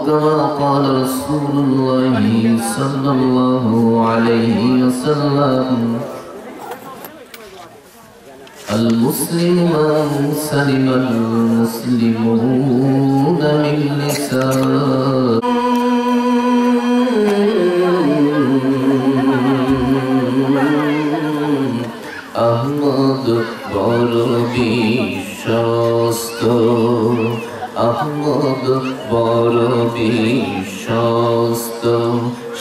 كما قال رسول الله صلى الله عليه وسلم المسلم من سلم المسلمون من لسانه أحمد باربي شاستو أحمد باربي شاستو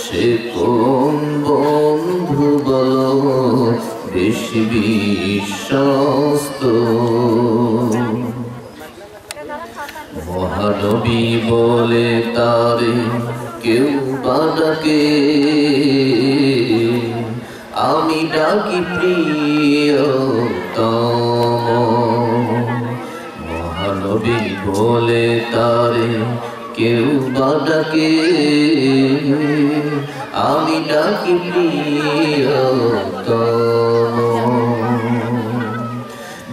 شكون بندو بلو বেশি বিশ্বস্ত মহানবী বলে তারে কেউ বা ডাকে আমি ডাকি প্রিয়তম মহানবী বলে তারে কেউ বা ডাকে আমি ডাকি প্রিয়তম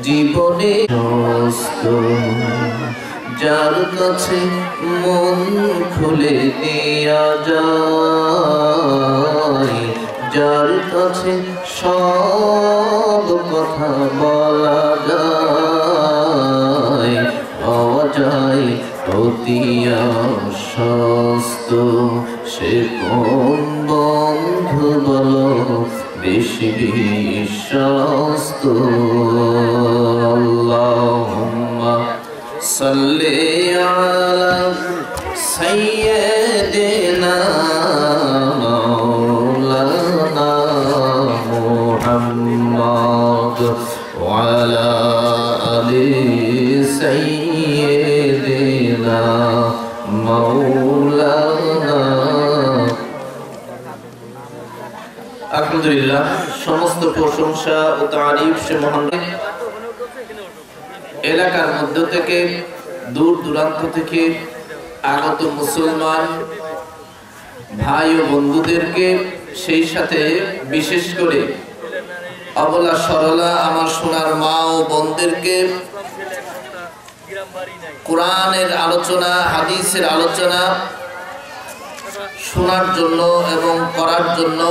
জীবনে সমস্ত যার কাছে মন খুলে দেয়া যায় যার কাছে সব কথা বলা যায় পাওয়া যায় অতি আশ্বস্ত সে কোন বন্ধু বলো বেশি বিশ্বস্ত আল্লাহুম্মা সাল্লি আলা সাইয়্যিদিনা মাওলানা মুহাম্মদ ওয়া আলা আলি সাইয়্যিদিনা মাওলানা। আলহামদুলিল্লাহ, সমস্ত প্রশংসা ও তারিফ সে মহান এলাকার মধ্য থেকে দূর দূরান্ত থেকে আগত মুসলমান ভাই ও বন্ধুদেরকে, সেই সাথে বিশেষ করে অবলা সরলা আমার সোনার মা ও বোনদেরকে কোরআনের আলোচনা, হাদিসের আলোচনা শোনার জন্য এবং করার জন্য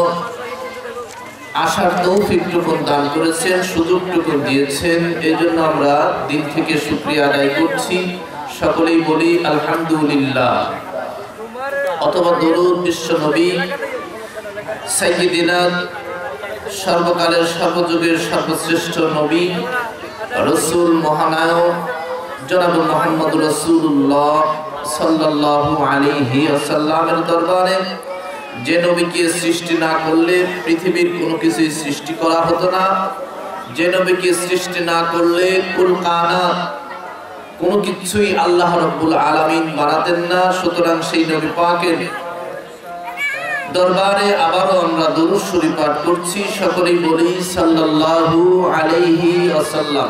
আসার তৌফিকটুকু দান করেছেন, সুযোগটুকু দিয়েছেন। এই জন্য আমরা দিল থেকে শুকরিয়া আদায় করছি। সকলেই বলি আলহামদুলিল্লাহ। অথবা দরুদ বিশ্ব নবী সাইয়্যিদিনা, সর্বকালের সর্বযুগের সর্বশ্রেষ্ঠ নবী রাসূল মহানায়ক জনাব মুহাম্মদ রাসূলুল্লাহ সাল্লাল্লাহু আলাইহি ওয়াসাল্লামের দরবারে, যে নবীকে সৃষ্টি না করলে পৃথিবীর কোনো কিছুই সৃষ্টি করা হতো না, যে নবীকে সৃষ্টি না করলে কুল কায়নাত কোনো কিছুই আল্লাহ রাব্বুল আলামিন বানাতেন না। সুতরাং সেই নবী পাকের দরবারে আবারও আমরা দুরূদ শরীফ পাঠ করছি। সকলেই বলি সাল্লাল্লাহু আলাইহি ওয়াসাল্লাম।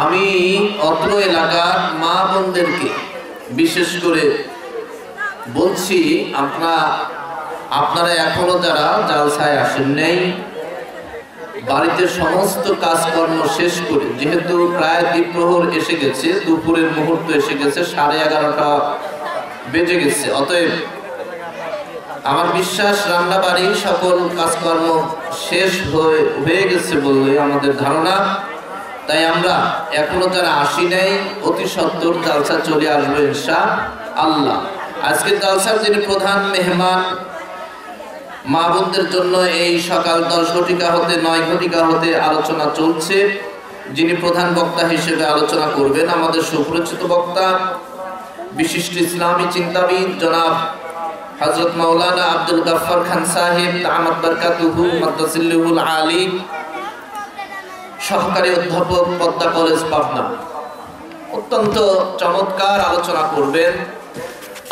আমি অত্র এলাকার মা বোনদেরকে বিশেষ করে বলছি, আপনারা এখনো যারা জালসায় আসেন নাই, বাড়িতে সমস্ত কাজকর্ম শেষ করে, যেহেতু প্রায় দ্বিপ্রহর এসে গেছে, দুপুরের মুহূর্ত এসে গেছে, 11:30 বেজে গেছে, অতএব আমার বিশ্বাস রান্না বাড়ি সকল কাজকর্ম শেষ হয়ে গেছে বলে আমাদের ধারণা। তাই আমরা এখনো যারা আসি নাই, অতি সত্বর জালসা চলে আসবে ইনশাআল্লাহ। আজকে জালসার যিনি প্রধান মেহমান, মা বোনদের জন্য এই সকাল 10 ঘটিকা হতে 9 ঘটিকা হতে আলোচনা চলছে। যিনি প্রধান বক্তা হিসেবে আলোচনা করবেন, আমাদের সুপরিচিত বক্তা বিশিষ্ট ইসলামী চিন্তাবিদ জনাব হযরত মাওলানা আব্দুল গাফফার খান সাহেব দামাত বারকাতুহু মাদ্দাসিল্লাহুল আলী, সহকারী অধ্যাপক, পদ্মা কলেজ, পাবনা। অত্যন্ত চমৎকার আলোচনা করবেন।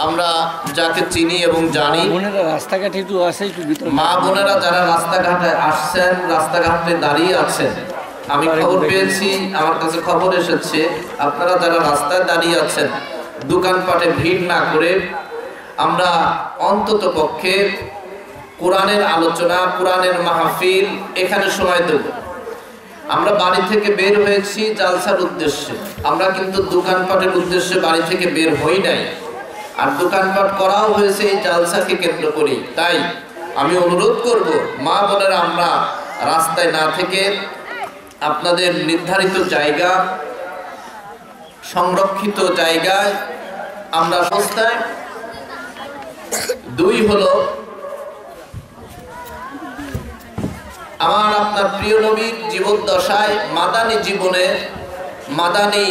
আমরা যাকে চিনি এবং জানি, রাস্তাঘাটে একটু আসে, একটু মা বোনেরা যারা রাস্তাঘাটে আসছেন, রাস্তাঘাটে দাঁড়িয়ে আছেন, আমি খবর পেয়েছি, আমার কাছে খবর এসেছে, আপনারা যারা রাস্তায় দাঁড়িয়ে আছেন, দোকানপাটে ভিড় না করে আমরা অন্তত পক্ষে কোরআনের আলোচনা, কোরআনের মাহফিল এখানে সময় দেব। আমরা বাড়ি থেকে বের হয়েছি জালসার উদ্দেশ্যে, আমরা কিন্তু দোকানপাটের উদ্দেশ্যে বাড়ি থেকে বের হই নাই, আর দোকানপাট করাও হয়েছে এই জালসাকে কেন্দ্র করে। তাই আমি অনুরোধ করব মা বোনেরা, আমরা রাস্তায় না থেকে আপনাদের নির্ধারিত জায়গা, সংরক্ষিত জায়গায় আমরা অবস্থায়। দুই হলো আমার আপনার প্রিয় নবীর জীবদ্দশায় মাদানী জীবনে, মাদানী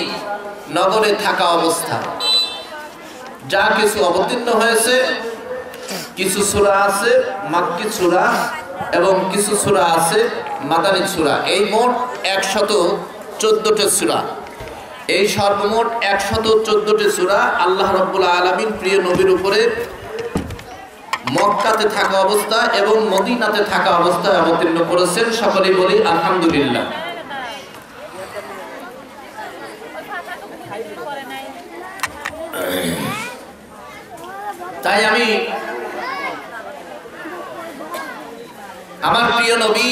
নগরে থাকা অবস্থা যা কিছু অবতীর্ণ হয়েছে, কিছু সূরা আছে মাক্কি সূরা এবং কিছু সূরা আছে মাদানী সূরা। এই মোট 114টি সূরা। এই সর্বমোট 114টি সূরা আল্লাহ রাব্বুল আলামিন প্রিয় নবীর উপরে মক্কাতে থাকা অবস্থা এবং মদিনাতে থাকা অবস্থায় অবতীর্ণ করেছেন। সকলেই বলি আলহামদুলিল্লাহ। তাই আমি আমার প্রিয় নবী,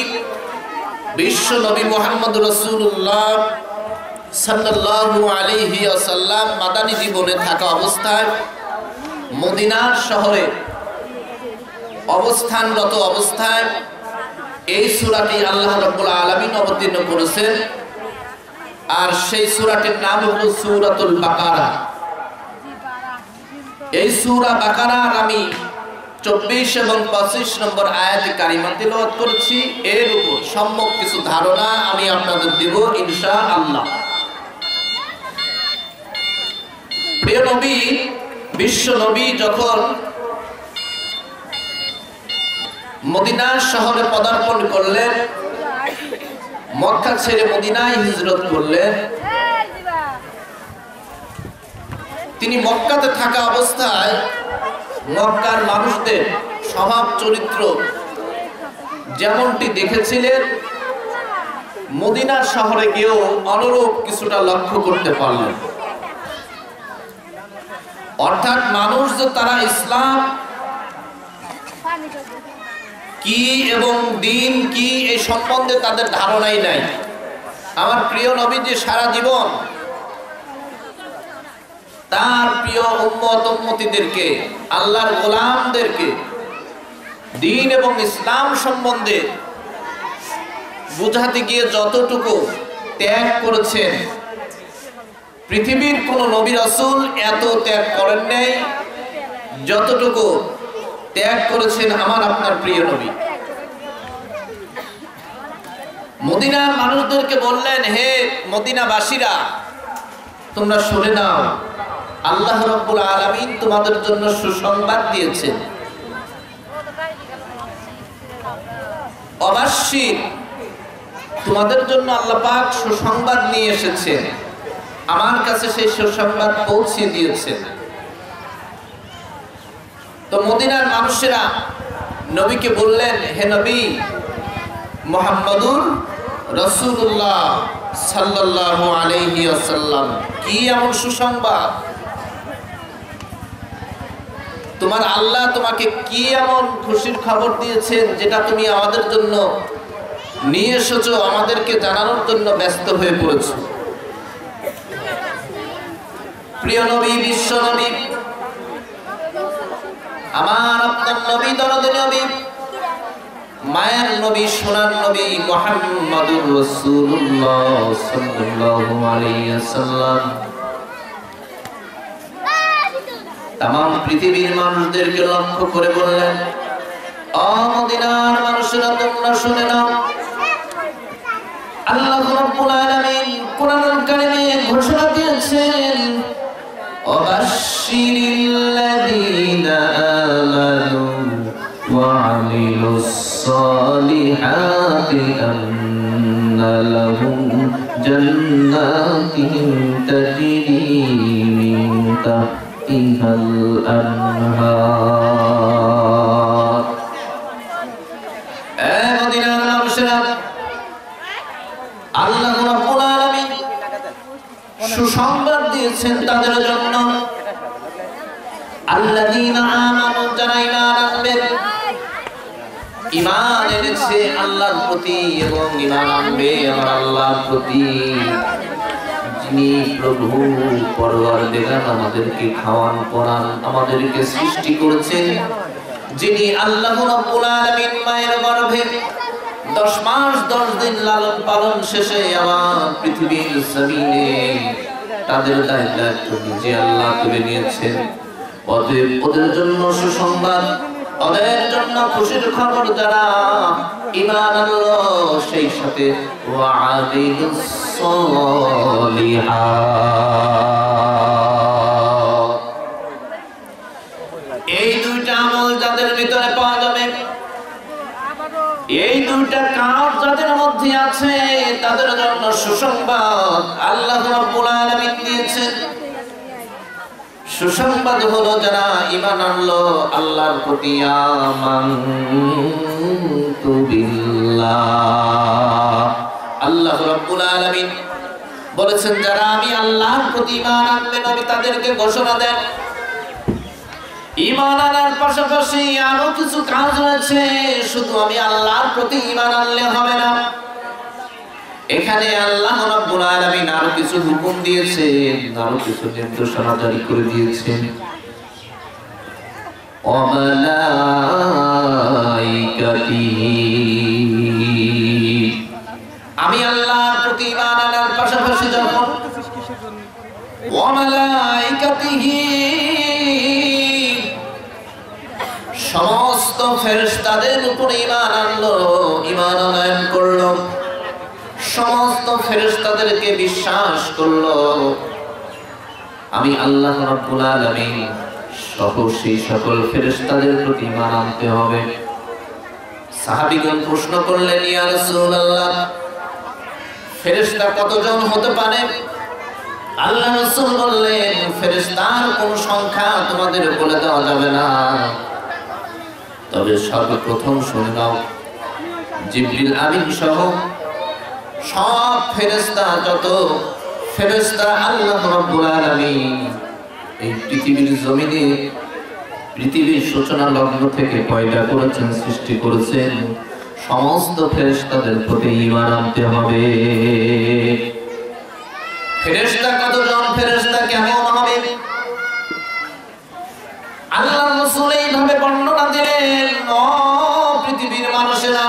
বিশ্ব নবী মুহাম্মদ রাসূলুল্লাহ সাল্লাল্লাহু আলাইহি ওয়াসাল্লাম মাদানী জীবনে থাকা অবস্থায় মদিনার শহরে অবস্থানরত অবস্থায় এই সূরাটি আল্লাহ রাব্বুল আলামিন অবতীর্ণ করেছেন। আর সেই সূরাটির নাম হলো সূরাতুল বাকারা। এই সূরা বাকারার আমি 24 এবং 25 নম্বর আয়াতে কারিমা তিলাওয়াত করেছি। এর উপর সম্যক কিছু ধারণা আমি আপনাদের দেব ইনশাআল্লাহ। প্রিয় নবী, বিশ্ব নবী যখন মদিনা শহরে পদার্পণ করলেন, মক্কা ছেড়ে মদিনায় হিজরত করলেন, তিনি মক্কাতে থাকা অবস্থায় মক্কার মানুষদের স্বভাব চরিত্র যেমনটি দেখেছিলেন, মদিনার শহরে গিয়েও অনুরূপ কিছুটা লক্ষ্য করতে পারলেন। অর্থাৎ মানুষ যে তারা ইসলাম কি এবং দিন কি এই সম্বন্ধে তাদের ধারণাই নাই। আমার প্রিয় নবী যে সারা জীবন তার প্রিয় উম্মত উম্মতীদেরকে, আল্লাহর গোলামদেরকে দিন এবং ইসলাম সম্বন্ধে বুঝাতে গিয়ে যতটুকু ত্যাগ করেছেন, পৃথিবীর কোন নবী রাসূল এত ত্যাগ করেন নাই যতটুকু ত্যাগ করেছেন আমার আপনার প্রিয় নবী। মদিনার মানুষদেরকে বললেন, হে মদিনাবাসীরা, তোমরা শুনে নাও, আল্লাহ রাব্বুল আলামিন তোমাদের জন্য সুসংবাদ দিয়েছেন। অবশ্যই তোমাদের জন্য আল্লাহ পাক সুসংবাদ নিয়ে এসেছেন, আমার কাছে সেই সুসংবাদ পৌঁছে দিয়েছেন। তো মদিনার মানুষেরা নবীকে বললেন, হে নবী মুহাম্মদুর রাসূলুল্লাহ সাল্লাল্লাহু আলাইহি ওয়াসাল্লাম, কি এমন সুসংবাদ? তোমার আল্লাহ তোমাকে কি এমন খুশির খবর দিয়েছেন যেটা তুমি আমাদের জন্য নিয়ে এসেছো, আমাদেরকে জানানোর জন্য ব্যস্ত হয়ে পড়েছো? প্রিয় নবী, বিশ্ব নবী, আমার আপনার নবী, দরদি নবী, মায়ের নবী, সোনার নবী মুহাম্মদুর রাসূলুল্লাহ সাল্লাল্লাহু আলাইহি ওয়াসাল্লাম तमाम পৃথিবীর মানুষদেরকে লক্ষ্য করে বললেন, ও মদিনার মানুষেরা, তোমরা শুনে নাও, আল্লাহ রাব্বুল আলামিন কোরআনুল কারীমে ঘোষণা দিয়েছেন, ওয়াবাশশিরিল্লাযীনা আমানু ওয়া আমিলুস সালিহাতি আন্না লাহুম জান্নাতিন তাজরি মিন তাহতিহাল আনহার। এ মদিনার মানুষেরা, আল্লাহ রাব্বুল আলামিন সুসংবাদ দিয়েছেন তাদের জন্য, আল্লাযীনা আমানু, যারা ঈমান আনবে, ঈমান এনেছে আল্লাহর প্রতি এবং ঈমান আনবে আমার আল্লাহর প্রতি, যিনি প্রভু পরওয়ারদিগার আমাদেরকে খাওয়ান পরান আমাদেরকে সৃষ্টি করেছেন, যিনি আল্লাহ রাব্বুল আলামিন মায়ের গর্ভে 10 মাস 10 দিন লালন পালন শেষে আমার পৃথিবীর জমিনে তাদের দায়িত্ব নিজে আল্লাহ তুলে নিয়েছেন। অতএব ওদের জন্য সুসংবাদ, ওদের জন্য খুশির খবর, যারা ঈমান আনলো সেই সাথে ওয়াআমিলুস সালিহাত। এই দুইটা আমল যাদের ভিতরে পাওয়া যাবে, এই দুইটা কাজ যাদের মধ্যে আছে, তাদের জন্য সুসংবাদ আল্লাহ রাব্বুল আলামিন দিয়েছেন। সুসংবাদ হলো যারা ঈমান আনলো আল্লাহর প্রতি, আমানতু বিল্লাহ। আল্লাহ রাব্বুল আলামিন বলেছেন যারা আমি আল্লাহর প্রতি ঈমান আনবে, নবী তাদেরকে ঘোষণা দেন ঈমান আনার পাশাপাশি আরো কিছু কাজ রয়েছে, শুধু আমি আল্লাহর প্রতি ঈমান আনলে হবে না। এখানে আল্লাহ রাব্বুল আলামিন আরো কিছু হুকুম দিয়েছেন, আরো কিছু নির্দেশনা জারি করে দিয়েছেন। ওয়া মালাইকাতিহি, আমি আল্লাহর প্রতি ঈমান আনার পাশাপাশি যখন ওয়া মালাইকাতিহি সমস্ত ফেরেশতাদের উপর ঈমান আনলো, ঈমান আনয়ন করলো, সমস্ত ফেরেশতাদেরকে বিশ্বাস করলো, আমি আল্লাহ রাব্বুল আলামিন সহ সেই সকল ফেরেশতাদের প্রতি ঈমান আনতে হবে। সাহাবীগণ প্রশ্ন করলেন, ইয়া রাসূলুল্লাহ, ফেরেশতা কতজন হতে পারে? আল্লাহ রাসূল বললেন, ফেরেশতার কোন সংখ্যা তোমাদের বলে দেওয়া যাবে না, তবে সর্বপ্রথম শুনে নাও, জিবরিল আমিন সহ সব ফেরেশতা, যত ফেরেশতা আল্লাহ রাব্বুল আলামিন এই পৃথিবীর জমিনে পৃথিবীর সূচনা লগ্ন থেকে পয়দা করেছেন, সৃষ্টি করেছেন, সমস্ত ফেরেশতাদের প্রতি ঈমান আনতে হবে। ফেরেশতা কতজন, ফেরেশতা কেমন হবে? আল্লাহ রাসূল এইভাবে বর্ণনা দিলেন, ও পৃথিবীর মানুষেরা,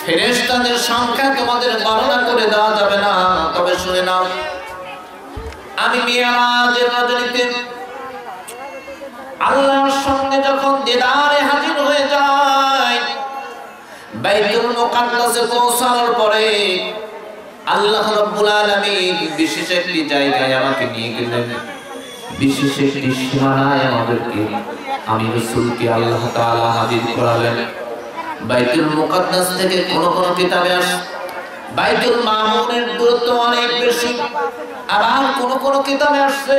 ফেরেশতাদের সংখ্যা তোমাদের বর্ণনা করে দেওয়া যাবে না, তবে শুনে নাও, আমি মিরাজের রজনীতে আল্লাহর সঙ্গে যখন দিদারে হাজির হয়ে যাই, বাইতুল মুকাদ্দাসে পৌঁছানোর পরে আল্লাহ রাব্বুল আলামিন বিশেষ একটি জায়গায় আমাকে নিয়ে গেলেন, বিশেষ একটি সীমানায় আমাদেরকে, আমি রাসূলকে আল্লাহ তাআলা হাজির করালেন। বাইতুল মুকাদ্দাস থেকে কোন কোন কিতাবে আসে বাইতুল মামুনের দূরত্ব অনেক বেশি, আবার কোন কোন কিতাবে আসছে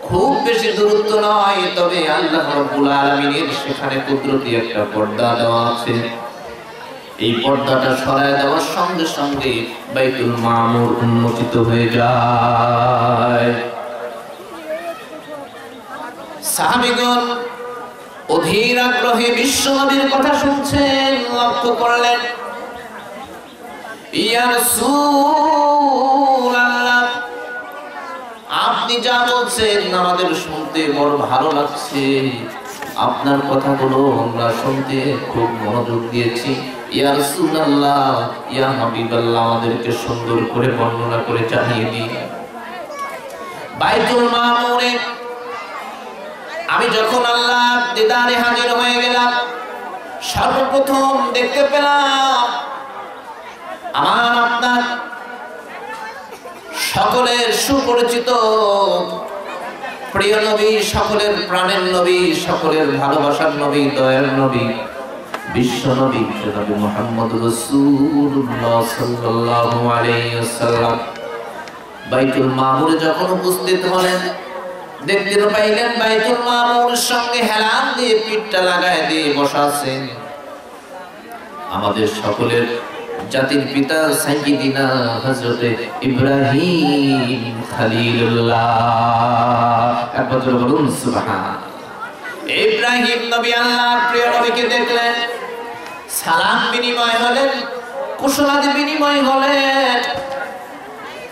খুব বেশি দূরত্ব নয়, তবে আল্লাহ রাব্বুল আলামিনের সেখানে কুদরতি একটা পর্দা দেওয়া আছে। এই পর্দাটা সরায় দেওয়ার সঙ্গে সঙ্গে বাইতুল মামুর উন্মোচিত হয়ে যায়। সাহাবীগণ অধীর আগ্রহে বিশ্বনবীর কথা শুনছেন, লক্ষ্য করলেন, ইয়া রাসূলুল্লাহ, আপনি যা বলছেন আমাদের শুনতে বড় ভালো লাগছে, আপনার কথাগুলো আমরা শুনতে খুব মনোযোগ দিয়েছি। ইয়া রাসূলুল্লাহ, ইয়া হাবিবাল্লাহ, আমাদেরকে সুন্দর করে বর্ণনা করে জানিয়ে দিন। বাইতুল মামুরে আমি যখন আল্লাহ দিদারে হাজির হয়ে গেলাম, সর্বপ্রথম দেখতে পেলাম আমার আপনার সকলের সুপরিচিত প্রিয় নবী, সকলের প্রাণের নবী, সকলের ভালোবাসার নবী, দয়ার নবী, বিশ্ব নবী জনাবে মুহাম্মদ রাসূলুল্লাহ সাল্লাল্লাহু আলাইহি ওয়াসাল্লাম বাইতুল মামুরে যখন উপস্থিত হলেন, দেখতে পাইলেন বাইতুল মামুরের সঙ্গে হেলান দিয়ে পিঠটা লাগায় দিয়ে বসা আছেন আমাদের সকলের জাতির পিতা সাইয়্যিদিনা হযরতে ইব্রাহিম খলিলুল্লাহ। একবার বলুন সুবহান। ইব্রাহিম ইব্রাহিম নবী আল্লাহর প্রিয় নবীকে দেখলেন, সালাম বিনিময় হলেন, কুশলাদি বিনিময় হলেন।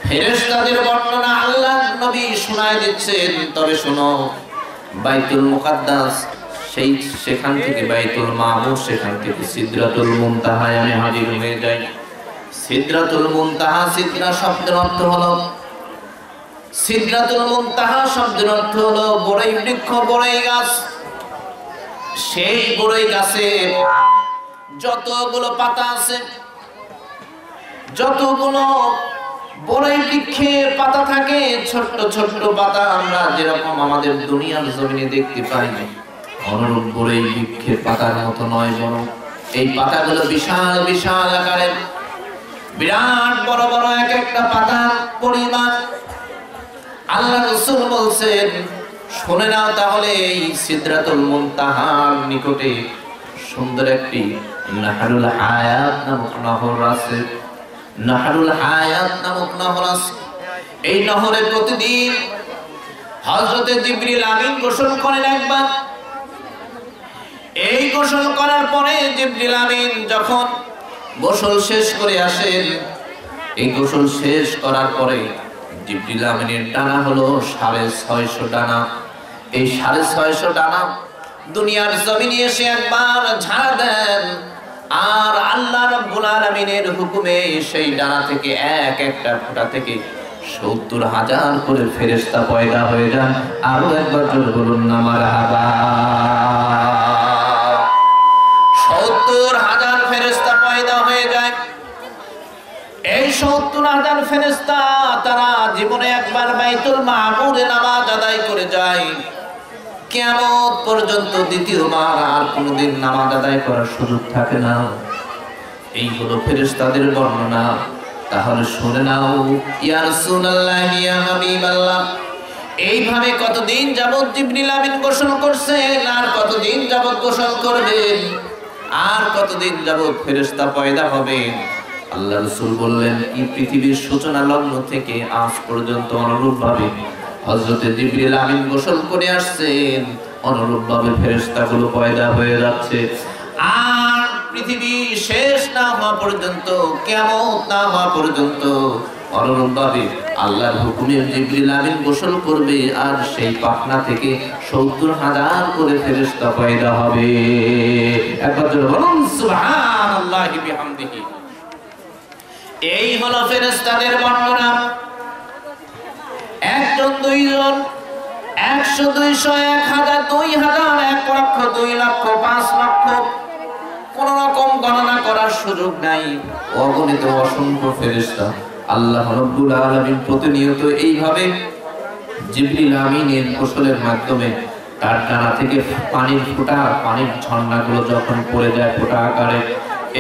ফেরেশতাদের বর্ণনা আল্লাহ নবী শোনায় দিচ্ছেন। তবে শোনো, বাইতুল মুকাদ্দাস সেখান থেকে বাইতুল মামুর, সেখান থেকে সিদরাতুল মুনতাহায় আমি হাজির হয়ে যাই। সিদরাতুল মুনতাহা, সিদরা শব্দের অর্থ হলো, সিদরাতুল মুনতাহা শব্দের অর্থ হলো বড়ই বৃক্ষ, বড়ই গাছ। সেই বড়ই গাছে যতগুলো পাতা আছে, যতগুলো বড়ই বৃক্ষের পাতা থাকে, ছোট্ট ছোট্ট পাতা, আমরা যেরকম আমাদের দুনিয়ার জমিনে দেখতে পাই না, অনুরূপ বড়ই বৃক্ষের পাতার মতো নয়, বরং এই পাতাগুলো বিশাল বিশাল আকারের, বিরাট বড় বড় এক একটা পাতার পরিমাণ। আল্লাহ রাসূল বলছেন, শুনে নাও তাহলে, এই সিদরাতুল মুনতাহার নিকটে সুন্দর একটি নাহরুল হায়াত নামক নহর আছে। নাহরুল হায়াত নামক নহর আছে। এই নহরে প্রতিদিন হযরতে জিবরিল আমিন গোসল করেন একবার। এই গোসল করার পরে জিবরিল আমিন যখন গোসল শেষ করে আসেন, এই গোসল শেষ করার পরে জিবরিল আমিনের ডানা হলো 650 ডানা। এই 650 ডানা দুনিয়ার জমিনে এসে একবার ঝাড়া দেন, আর আল্লাহ রাব্বুল আলামিনের হুকুমে সেই ডানা থেকে এক একটা ফোঁটা থেকে 70,000 করে ফেরেশতা পয়দা হয়ে যান। আরো একবার জোরে বলুন না মারহাবা। 70,000 ফেরেশতা পয়দা হয়ে যায়। এই 70,000 ফেরেশতা তারা জীবনে একবার বাইতুল মামুরে নামাজ আদায় করে যায়। কিয়ামত পর্যন্ত দ্বিতীয়বার আর কোনোদিন নামাজ আদায় করার সুযোগ থাকে না। এই হলো ফেরেশতাদের বর্ণনা। তাহলে শুনে নাও, ইয়া রাসূলুল্লাহ, ইয়া হাবিবাল্লাহ, এইভাবে কতদিন যাবত জিবরিল আমিন গোসল করছেন, আর কতদিন যাবত গোসল করবেন, আর কতদিন যাবত ফেরেশতা পয়দা হবেন। আল্লাহ রাসূল বললেন, এই পৃথিবীর সূচনা লগ্ন থেকে আজ পর্যন্ত অনুরূপভাবে হযরতে জিবরিল আমিন গোসল করে আসছেন, অনুরূপভাবে ফেরেশতাগুলো পয়দা হয়ে যাচ্ছে। আর পৃথিবী শেষ না হওয়া পর্যন্ত, কিয়ামত না হওয়া পর্যন্ত অনুরূপভাবে আল্লাহর হুকুমে জিবরিল আমিন গোসল করবে, আর সেই পাখনা থেকে 70,000 করে ফেরেশতা পয়দা হবে। একবার জোরে বলুন সুবহানাল্লাহি বিহামদিহি। এই হলো ফেরেশতাদের বর্ণনা। একজন, দুইজন, 100, 200, 1000, 2000, 1 লক্ষ, 2 লক্ষ, 5 লক্ষ, কোন রকম গণনা করার সুযোগ নাই। অগণিত অসংখ্য ফেরেশতা আল্লাহ রাব্বুল আলামিন প্রতিনিয়ত এইভাবে জিবরিল আমিনের গোসলের মাধ্যমে তার ডানা থেকে পানির ফোঁটা, পানির ঝর্ণাগুলো যখন পড়ে যায় ফোঁটা আকারে,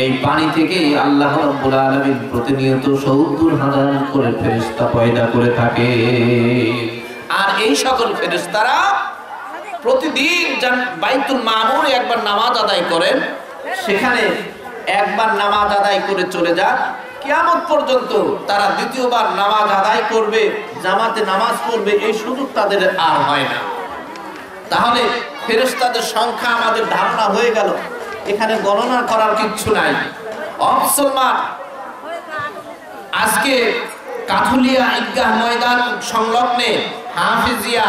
এই পানি থেকে আল্লাহ রাব্বুল আলামিন প্রতিনিয়ত 70,000 করে ফেরেশতা পয়দা করে থাকে। আর এই সকল ফেরেশতারা প্রতিদিন বাইতুল মামুরে একবার নামাজ আদায় করেন, সেখানে একবার নামাজ আদায় করে চলে যান। কিয়ামত পর্যন্ত তারা দ্বিতীয়বার নামাজ আদায় করবে, জামাতে নামাজ পড়বে, এই সুযোগ তাদের আর হয় না। তাহলে ফেরেশতাদের সংখ্যা আমাদের ধারণা হয়ে গেল, এখানে গণনা করার কিচ্ছু নাই। মুসলমান, আজকে কাঠুলিয়া ঈদগাহ ময়দান সংলগ্নে হাফিজিয়া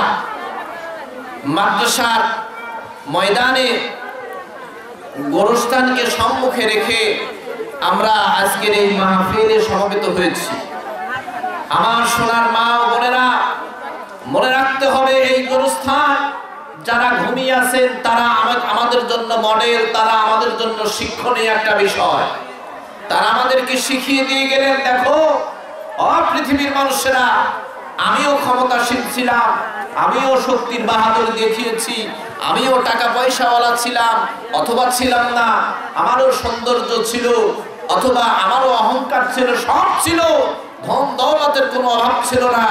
মাদ্রাসার ময়দানে গোরস্থানকে সম্মুখে রেখে আমরা আজকের এই মাহফিলে সমবেত হয়েছি। আমার সোনার মা ও বোনেরা, মনে রাখতে হবে, এই গোরস্থান যারা ঘুমিয়ে আছেন তারা আমাদের জন্য মডেল, তারা আমাদের জন্য শিক্ষণীয় একটা বিষয়। তারা আমাদেরকে শিখিয়ে দিয়ে গেলেন, দেখো পৃথিবীর মানুষেরা, আমিও ক্ষমতাশীল ছিলাম, আমিও শক্তির বাহাদুর দেখিয়েছি, আমিও টাকা পয়সাওয়ালা ছিলাম অথবা ছিলাম না, আমারও সৌন্দর্য ছিল অথবা আমারও অহংকার ছিল, সব ছিল, ধন দৌলতের কোনো অভাব ছিল না।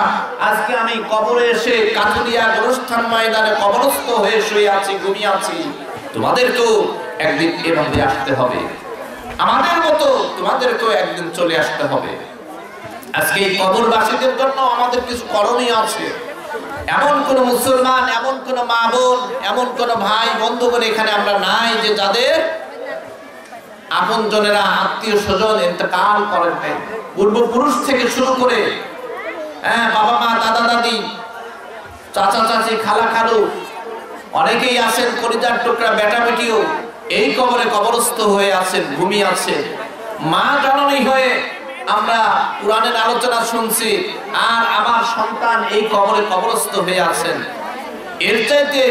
আজকে আমি কবরে এসে কাঠুলিয়া গোরস্থান ময়দানে কবরস্থ হয়ে শুয়ে আছি, ঘুমিয়ে আছি। তোমাদেরকেও একদিন এভাবে আসতে হবে, আমাদের মতো তোমাদেরকেও একদিন চলে আসতে হবে। আজকে এই কবরবাসীদের জন্য আমাদের কিছু করণীয় আছে। এমন কোন মুসলমান, এমন কোন মা বোন, এমন কোন ভাই বন্ধুগণ এখানে আমরা নাই যে যাদের আপনজনেরা, আত্মীয় স্বজন ইন্তেকাল করেন নাই। পূর্বপুরুষ থেকে শুরু করে বাবা মা, দাদা দাদি, চাচা চাচি, খালা খালু, অনেকেই আছেন কলিজার টুকরা বেটা বেটিও এই কবরে কবরস্থ হয়ে আছেন, ঘুমিয়ে আছেন। মা জননী হয়ে আমরা কোরআনের আলোচনা শুনছি, আর আমার সন্তান এই কবরে কবরস্থ হয়ে আছেন। এর চাইতে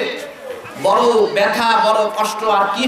বড় ব্যথা, বড় কষ্ট আর কি